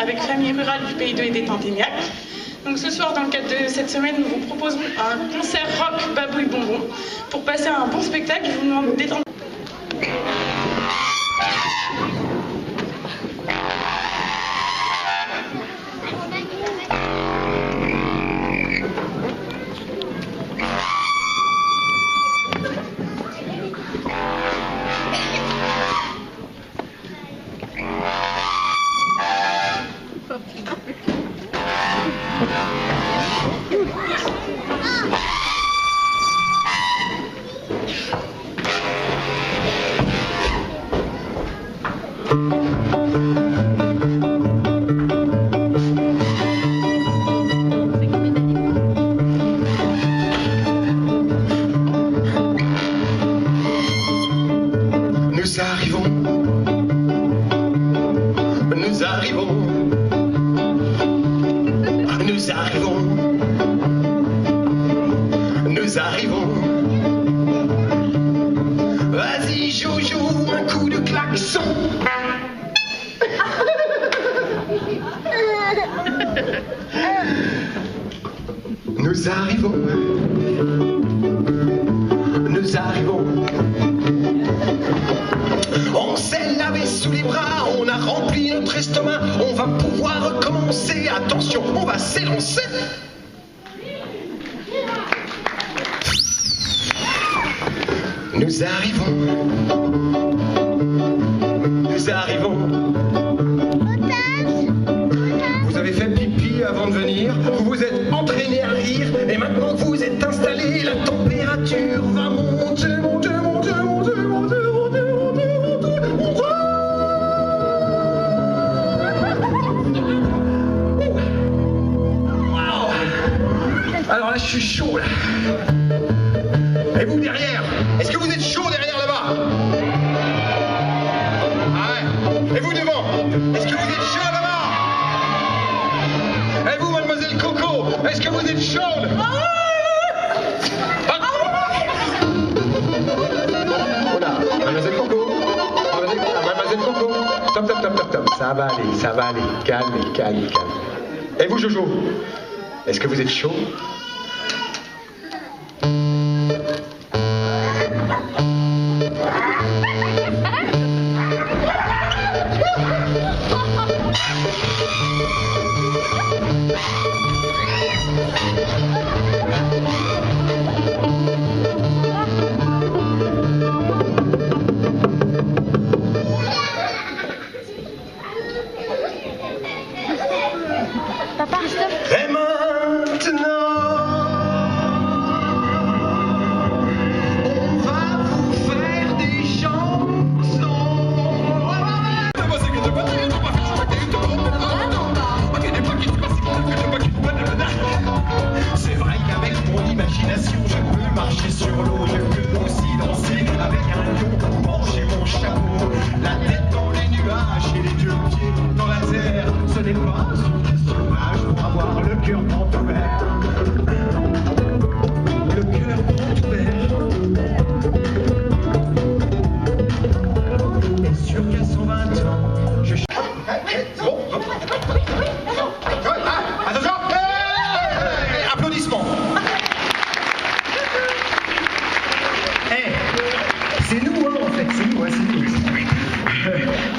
avec Famille Rurale du Pays 2 et des Tinténiac. Donc ce soir, dans le cadre de cette semaine, nous vous proposons un concert rock babouille bonbon. Pour passer à un bon spectacle, je vous demande d'étendre. Nous arrivons. Vas-y, Jojo, un coup de klaxon. Nous arrivons. Nous arrivons. On s'est lavé sous les bras, on a rempli notre estomac, on va pouvoir recommencer. Attention, on va s'élancer. Nous arrivons. Nous arrivons. Vous avez fait pipi avant de venir, vous vous êtes entraîné à rire, et maintenant que vous êtes installé, la température va monter, monter, monter, monter, monter, monter, monter, monter, Wow. Alors là, je suis chaud, là. Et vous derrière, est-ce que vous êtes chaud derrière là-bas? Ah ouais. Et vous devant, est-ce que vous êtes chaud là-bas? Et vous, mademoiselle Coco, est-ce que vous êtes chaude? Oh là, mademoiselle Coco, mademoiselle Coco, top, top, top, top, top, ça va aller, calme, calme, calme. Et vous, Jojo, est-ce que vous êtes chaud? Papa, stop. Et maintenant, on va vous faire des chansons. C'est vrai qu'avec mon imagination, je peux marcher sur l'eau, je peux aussi danser avec un lion, manger mon chapeau, la tête dans les nuages et les deux pieds dans la terre. Ce n'est pas une question d'âge pour avoir le cœur grand ouvert. Le cœur grand ouvert. Et sur 420 ans, je... Bon. Attention. Applaudissements. C'est nous, hein, en fait, c'est nous, hein, c'est nous.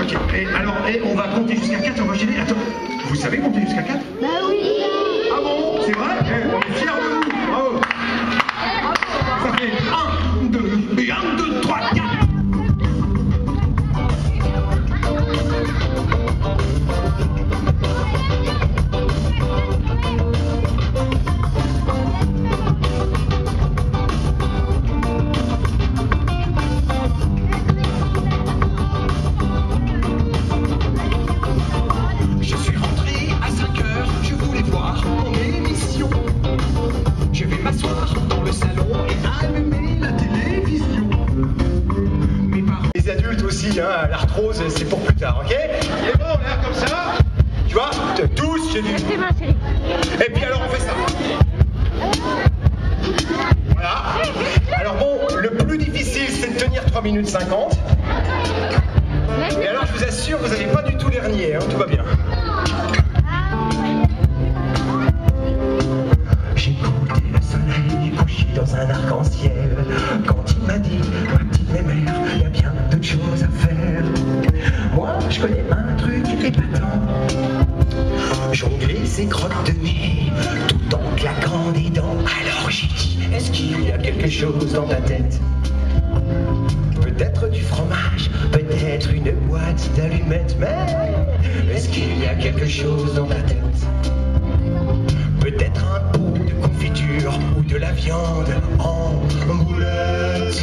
Ok, et alors, on va compter jusqu'à 4, on va enchaîner. Attends, vous savez compter jusqu'à 4? Bah oui. Ah bon? C'est vrai? On est fiers de vous. Bravo. Ça fait 1, 2, et 1, 2, 3, 4. Je suis rentré à 5 heures, je voulais voir mon émission. Je vais m'asseoir dans le salon et allumer la télévision. Mes parents... Les adultes aussi, hein, l'arthrose, c'est pour plus tard, ok? Il est bon, là, comme ça. Tu vois, tous, j'ai dit. C'est bon, chérie. Et puis alors, on fait ça. Voilà. Alors bon, le plus difficile, c'est de tenir 3 minutes 50. Et alors, je vous assure, vous n'allez pas du tout les renier, hein, tout va bien. dans un arc-en-ciel. Quand il m'a dit, ma petite mémère, il y a bien d'autres choses à faire. Moi, je connais un truc épatant. Jongler ses crottes de nez, tout en claquant des dents. Alors j'ai dit, est-ce qu'il y a quelque chose dans ta tête? Peut-être du fromage, peut-être une boîte d'allumettes, mais est-ce qu'il y a quelque chose dans ta tête? Peut-être un pot de confiture ou de la viande en boulettes.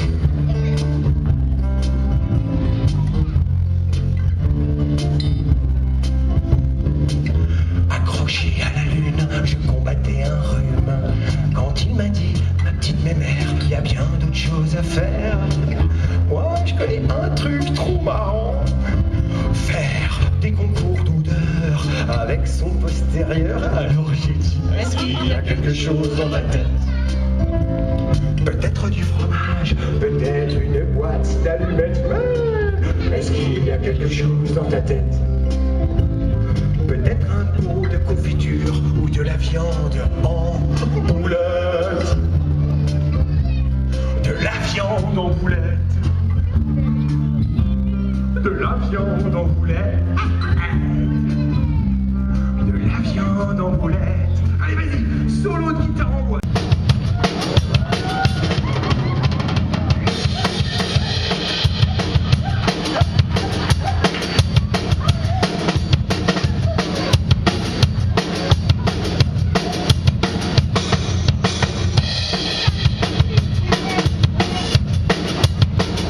Accroché à la lune, je combattais un rhume. Quand il m'a dit, ma petite mémère, il y a bien d'autres choses à faire. Moi, je connais un truc trop marrant. Faire des concours d'odeur avec son postérieur. Alors j'ai dit, est-ce qu'il y a quelque chose dans ma tête? Peut-être du fromage, peut-être une boîte d'allumettes, mais est-ce qu'il y a quelque chose dans ta tête? Peut-être un pot de confiture ou de la viande en boulettes. De la viande en boulettes. De la viande en boulettes. De la viande en boulettes. Allez, vas-y, solo de guitare en boîte.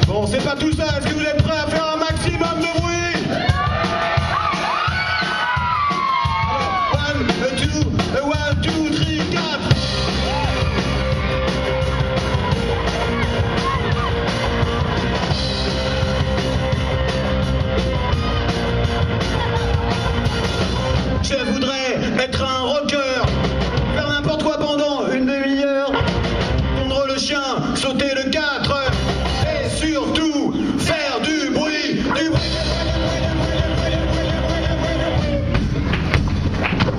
Bon, c'est pas tout ça. Est-ce que vous êtes prêts à faire un maximum de bruit? One, two, three, 4. Je voudrais être un rocker, faire n'importe quoi pendant une demi-heure, tondre le chien, sauter le 4 et surtout faire du bruit, du bruit.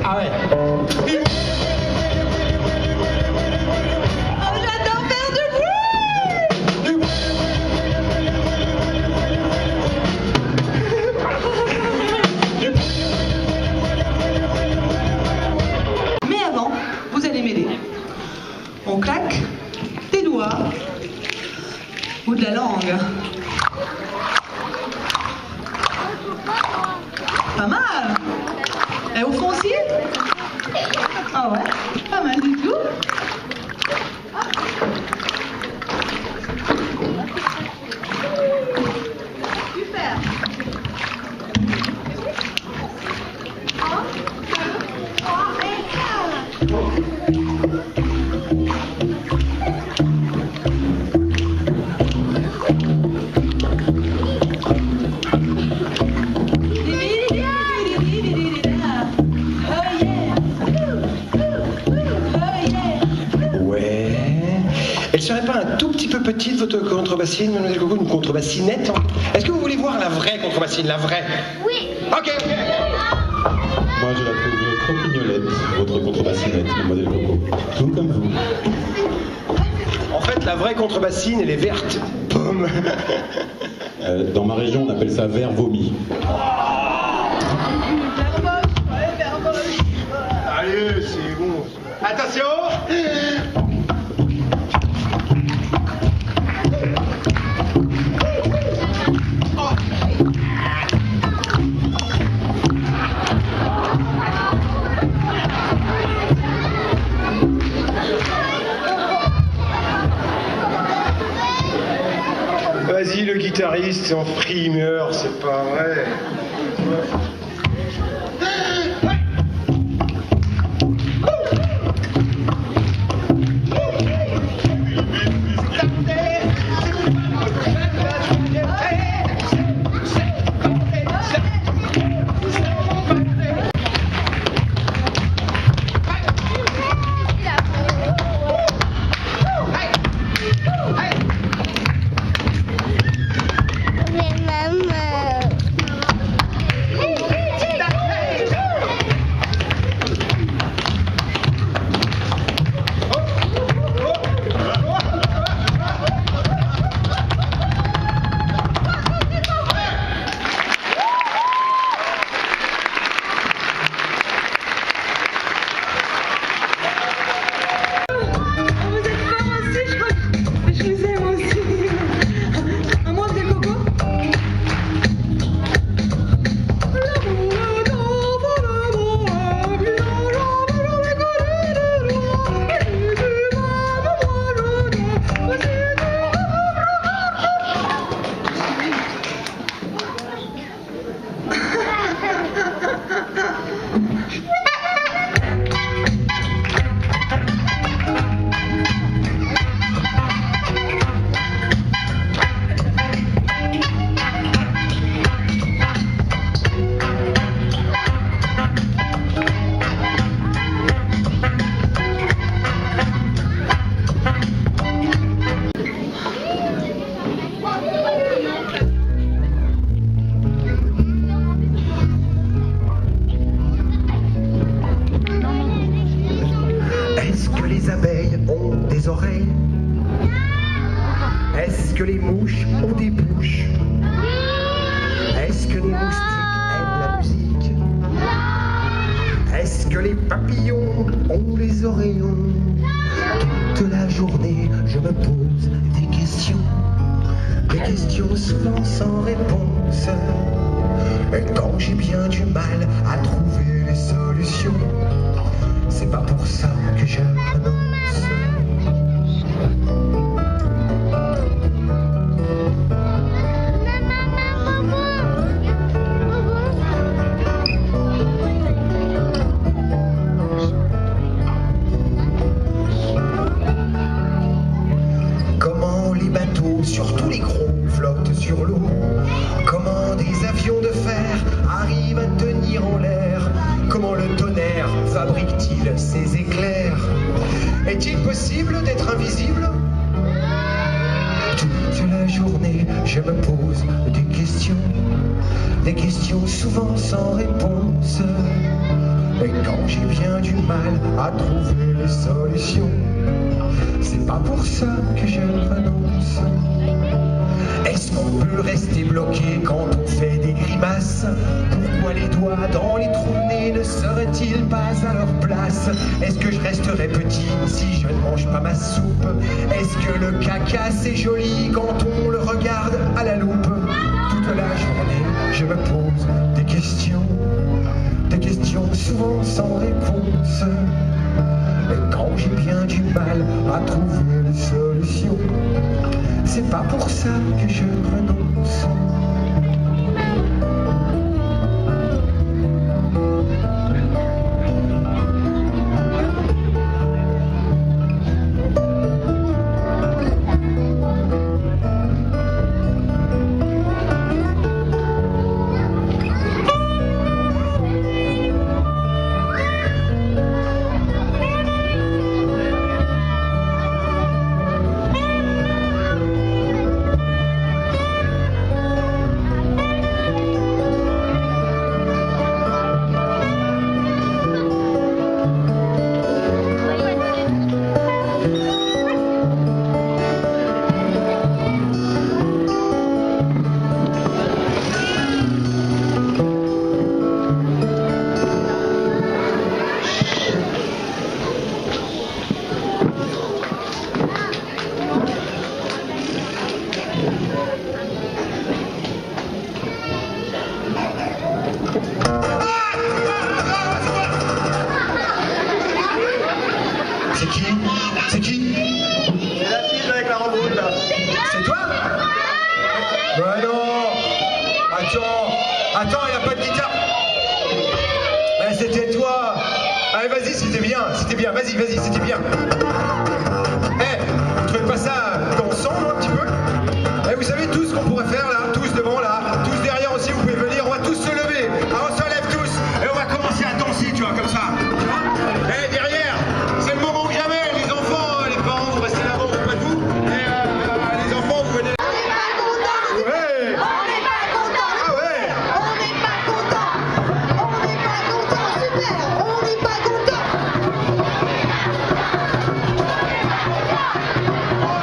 Ah ouais. J'adore faire du bruit. Mais avant, vous allez m'aider. On claque des doigts ou de la langue. Pas mal. Et au foncier? Ah ouais, pas mal du tout. Super. Ouais. Elle serait pas un tout petit peu petite, votre contrebassine, mademoiselle Coco, une contrebassinette? Est-ce que vous voulez voir la vraie contrebassine, la vraie? Oui. Ok. Moi, je la trouve trop mignolette, votre contrebassinette, mademoiselle Coco. Tout comme vous. En fait, la vraie contrebassine, elle est verte. Pomme. Dans ma région, on appelle ça verre vomi. Allez, c'est bon. Attention. Vas-y, le guitariste en primeur, c'est pas vrai. Mais maman. Est-ce que les mouches ont des bouches? Est-ce que les moustiques aiment la musique? Est-ce que les papillons ont les oreillons? Toute la journée, je me pose des questions souvent sans réponse. Et quand j'ai bien du mal à trouver les solutions, c'est pas pour ça que je renonce. Surtout les gros flottent sur l'eau. Comment des avions de fer arrivent à tenir en l'air? Comment le tonnerre fabrique-t-il ses éclairs? Est-il possible d'être invisible? Toute la journée, je me pose des questions souvent sans réponse. Et quand j'ai bien du mal à trouver les solutions, c'est pas pour ça que je renonce. Est-ce qu'on peut rester bloqué quand on fait des grimaces? Pourquoi les doigts dans les trous de nez ne seraient-ils pas à leur place? Est-ce que je resterai petit si je ne mange pas ma soupe? Est-ce que le caca c'est joli quand on le regarde à la loupe? Toute la journée, je me pose des questions souvent sans réponse. Et quand j'ai bien du mal à trouver les solutions, c'est pas pour ça que je renonce. C'est qui? C'est la fille avec la robe rouge là. C'est toi? Bah non. Attends, y a pas de guitare. C'était toi. Allez, vas-y, c'était bien, vas-y, c'était bien. Vous trouvez pas ça dansant, un petit peu? Vous savez tout ce qu'on pourrait faire là, tous devant là, tous derrière aussi, vous pouvez venir, on va tous se lever. Alors on se lève tous et on va commencer à danser, tu vois, comme ça. Derrière, c'est le moment ou jamais, les enfants, les parents, vous restez là-bas auprès de vous. Et les enfants, vous venez. Ouais. On n'est pas content. Ah ouais. On n'est pas content. On n'est pas content. Super. On n'est pas content. On n'est pas content.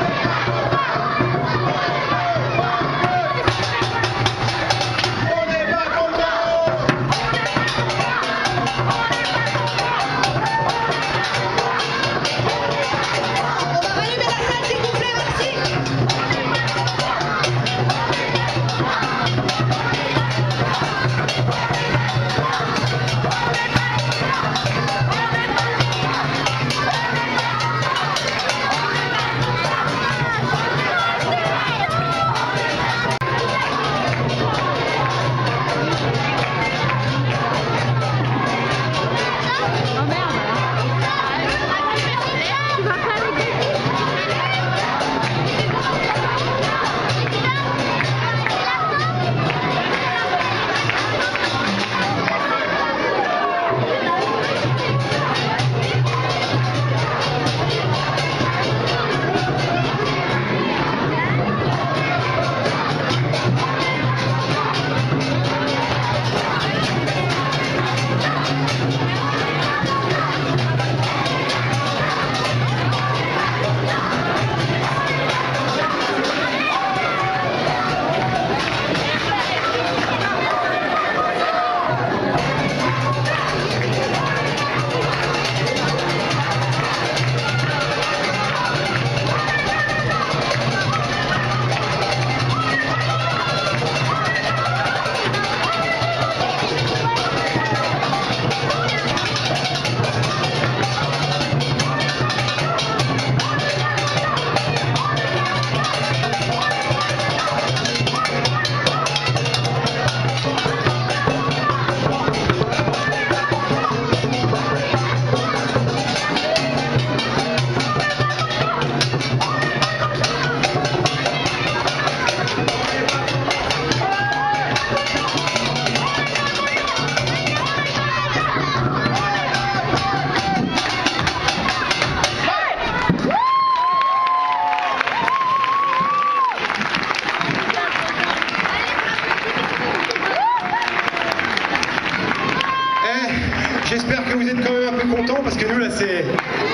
c'est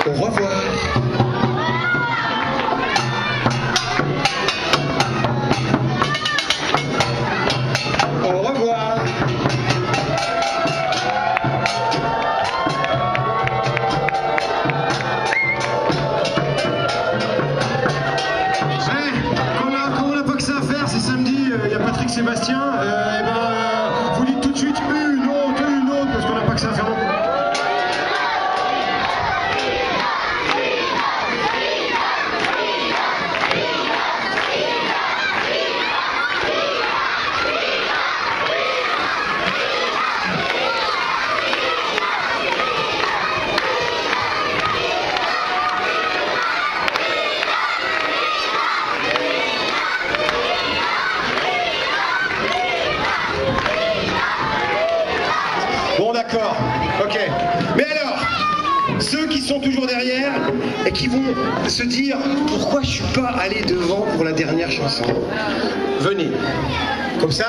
au revoir. Au revoir. Quand on n'a pas que ça à faire, c'est samedi, il y a Patrick Sébastien, vous dites tout de suite une autre, parce qu'on n'a pas que ça à faire non plus. Bon d'accord, ok. Mais alors, ceux qui sont toujours derrière et qui vont se dire pourquoi je suis pas allé devant pour la dernière chanson, venez. Comme ça,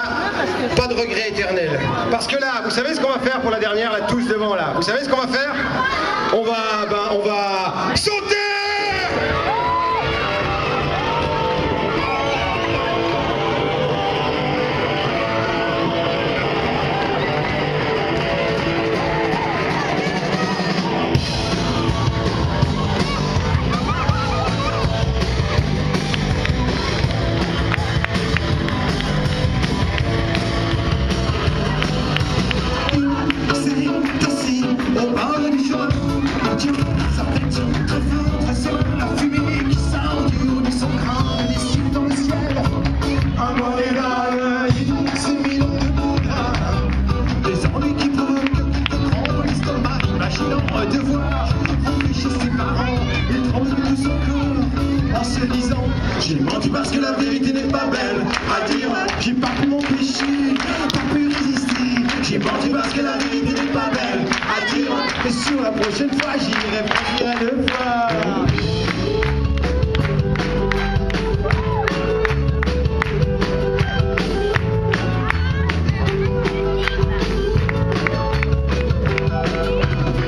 pas de regret éternel. Parce que là, vous savez ce qu'on va faire pour la dernière, là, tous devant là. Vous savez ce qu'on va faire? On va sauter! J'ai menti parce que la vérité n'est pas belle à dire. J'ai pas pu m'empêcher, pas pu résister. J'ai menti parce que la vérité n'est pas belle à dire. Mais sur la prochaine fois, j'irai le voir.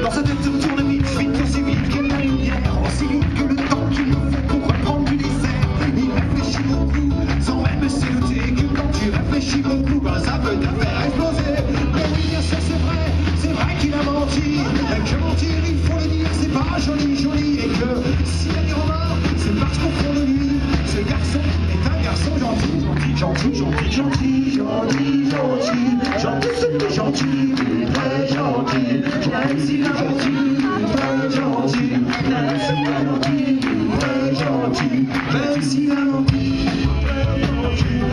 Dans sa tête se tourne vite, aussi vite que la lumière, aussi vite que le temps qu'il me faut pour reprendre du désert. Il réfléchit beaucoup, sans même se douter que quand tu réfléchis beaucoup, ben ça peut te faire exploser. Mais oui, bien sûr, c'est vrai qu'il a menti. Et que mentir, il faut le dire, c'est pas joli, joli. Et que s'il a des remords, c'est parce qu'au fond de lui, ce garçon est un garçon gentil, gentil, gentil, gentil, gentil, gentil, gentil, c'est gentil, très gentil, même s'il a menti, très gentil, même s'il a menti, très gentil, même s'il a menti, très gentil.